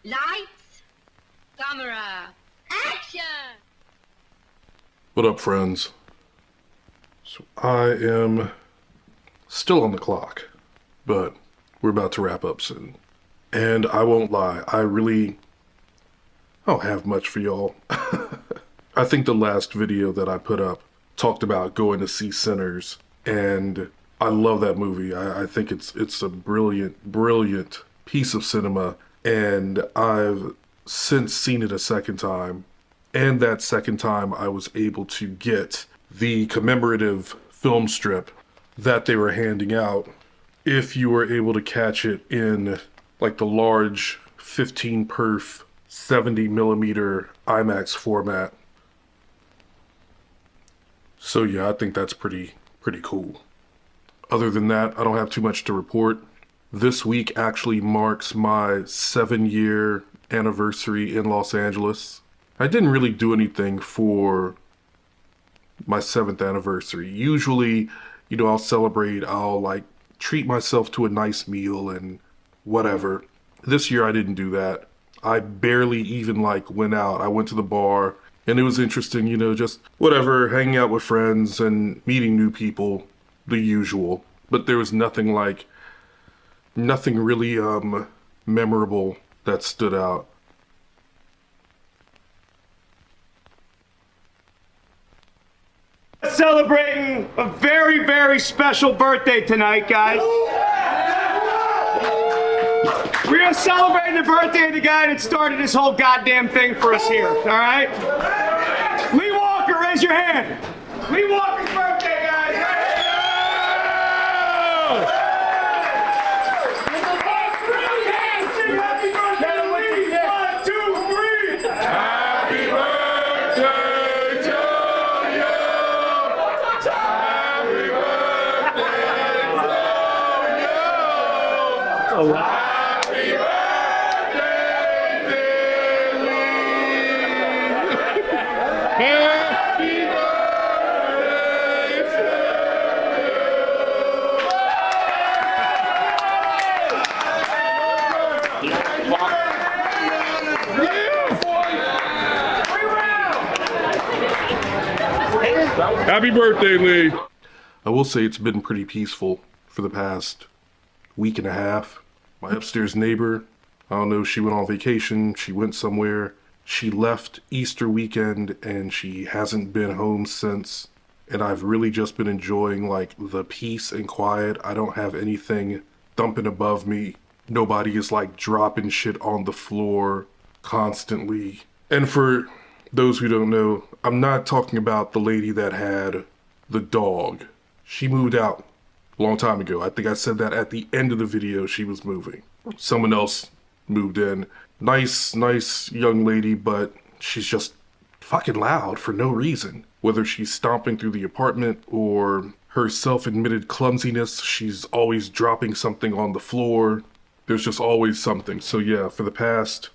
Lights, camera, action! What up, friends? So I am still on the clock, but we're about to wrap up soon. And I won't lie, I don't have much for y'all. I think the last video that I put up talked about going to see Sinners, and I love that movie. I think it's a brilliant piece of cinema, and I've since seen it a second time. And that second time I was able to get the commemorative film strip that they were handing out if you were able to catch it in like the large 15 perf 70 millimeter IMAX format. So yeah, I think that's pretty cool. Other than that, I don't have too much to report. This week actually marks my 7-year anniversary in Los Angeles. I didn't really do anything for my 7th anniversary. Usually, I'll celebrate, I'll like treat myself to a nice meal and whatever. This year I didn't do that. I barely even went out. I went to the bar and it was interesting, just whatever, hanging out with friends and meeting new people, the usual. But there was nothing really memorable that stood out. Celebrating a very special birthday tonight, guys. We are celebrating the birthday of the guy that started this whole goddamn thing for us here, all right? Lee Walker, raise your hand. Lee Walker's birthday, guys. Happy birthday, Lee. 1, 2, 3. Happy birthday to you. Happy birthday to you. Oh, wow. Happy birthday, dear Lee. Happy birthday Happy birthday, Lee. I will say it's been pretty peaceful for the past week and a half. My upstairs neighbor, I don't know, she went on vacation, she went somewhere. She left Easter weekend and she hasn't been home since. And I've really just been enjoying the peace and quiet. I don't have anything thumping above me. Nobody is dropping shit on the floor constantly. And for those who don't know, I'm not talking about the lady that had the dog. She moved out a long time ago. I think I said that at the end of the video she was moving. Someone else moved in. Nice young lady, but she's just fucking loud for no reason. Whether she's stomping through the apartment or her self-admitted clumsiness, she's always dropping something on the floor. There's just always something. So yeah, for the past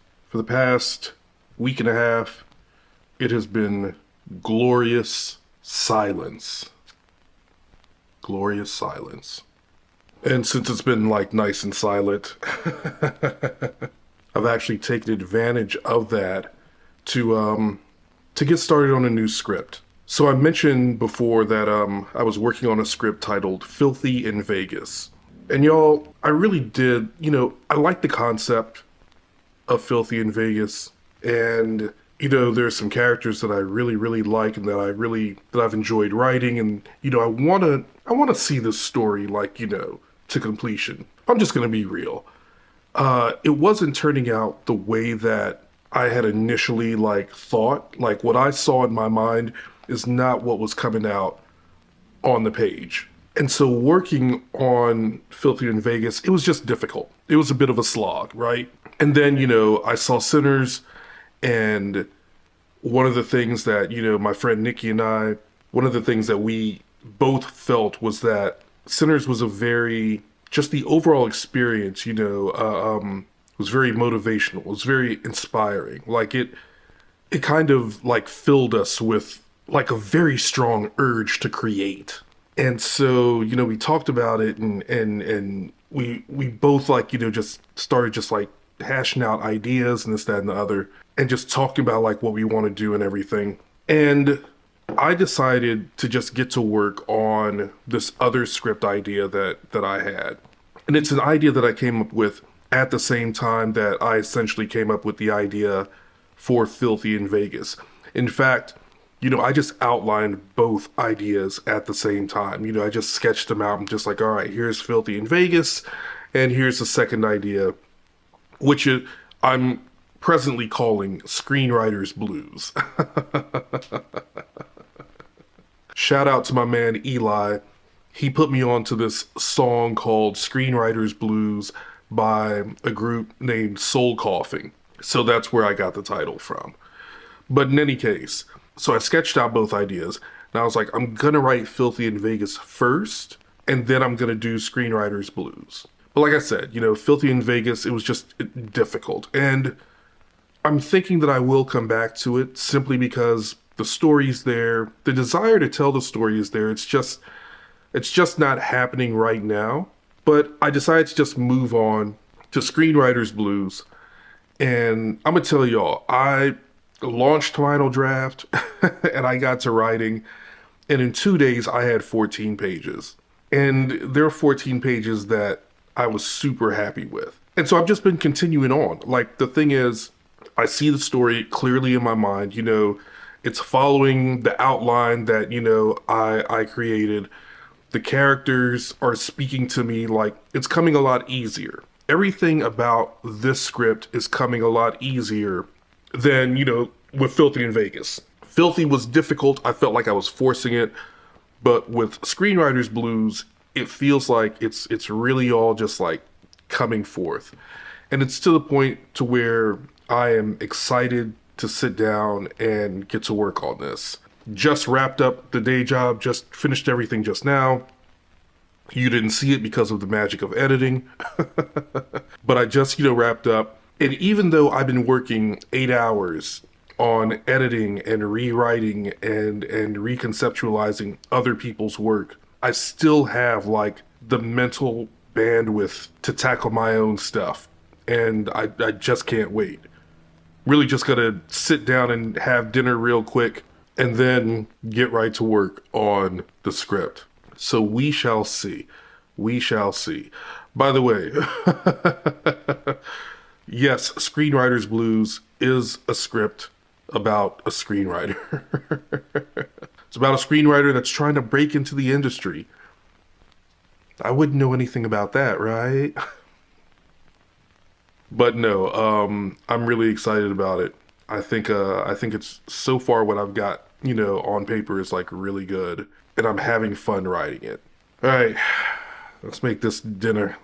week and a half, it has been glorious silence. Glorious silence. And since it's been nice and silent, I've actually taken advantage of that to get started on a new script. So I mentioned before that I was working on a script titled Filthy in Vegas. And y'all, I really did, I like the concept of Filthy in Vegas, and there's some characters that I really like and that I've enjoyed writing, and I want to see this story to completion. I'm just going to be real. It wasn't turning out the way that I had initially thought. What I saw in my mind is not what was coming out on the page. And so working on Filthy in Vegas, it was just difficult. It was a bit of a slog, right? And then, I saw Sinners, and one of the things that, my friend Nikki and I, one of the things that we both felt was that Sinners was just the overall experience, was very motivational, was very inspiring. It kind of filled us with a very strong urge to create. And so, we talked about it and we both just started hashing out ideas and this, that, and the other, and just talking about like what we want to do and everything. And I decided to just get to work on this other script idea that I had. And it's an idea that I came up with at the same time that I essentially came up with the idea for Filthy in Vegas. In fact, you know, I just outlined both ideas at the same time. You know, I just sketched them out and just like, all right, here's Filthy in Vegas, and here's the second idea, which I'm presently calling Screenwriter's Blues. Shout out to my man Eli. He put me onto this song called Screenwriter's Blues by a group named Soul Coughing. So that's where I got the title from. But in any case, so I sketched out both ideas, and I was like, I'm gonna write Filthy in Vegas first, and then I'm gonna do Screenwriter's Blues. But like I said, you know, Filthy in Vegas, it was just difficult. And I'm thinking that I will come back to it simply because the story's there, the desire to tell the story is there. It's just not happening right now. But I decided to just move on to Screenwriter's Blues. And I'm gonna tell y'all, I launched Final Draft and I got to writing, and in 2 days I had 14 pages. And there are 14 pages that I was super happy with. And so I've just been continuing on. Like, the thing is, I see the story clearly in my mind. You know, it's following the outline that, you know, I created. The characters are speaking to me like it's coming a lot easier. Everything about this script is coming a lot easier than, you know, with Filthy in Vegas. Filthy was difficult. I felt like I was forcing it. But with Screenwriter's Blues, it feels like it's really all just like coming forth. And it's to the point to where I am excited to sit down and get to work on this. Just wrapped up the day job, just finished everything just now. You didn't see it because of the magic of editing. But I just, you know, wrapped up. And even though I've been working 8 hours on editing and rewriting and reconceptualizing other people's work, I still have like the mental bandwidth to tackle my own stuff. And I just can't wait. Really just gonna sit down and have dinner real quick and then get right to work on the script. So we shall see. We shall see. By the way, yes, Screenwriter's Blues is a script about a screenwriter. It's about a screenwriter that's trying to break into the industry. I wouldn't know anything about that, right? But no, I'm really excited about it. I think it's so far what I've got, you know, on paper is like really good, and I'm having fun writing it. All right, let's make this dinner.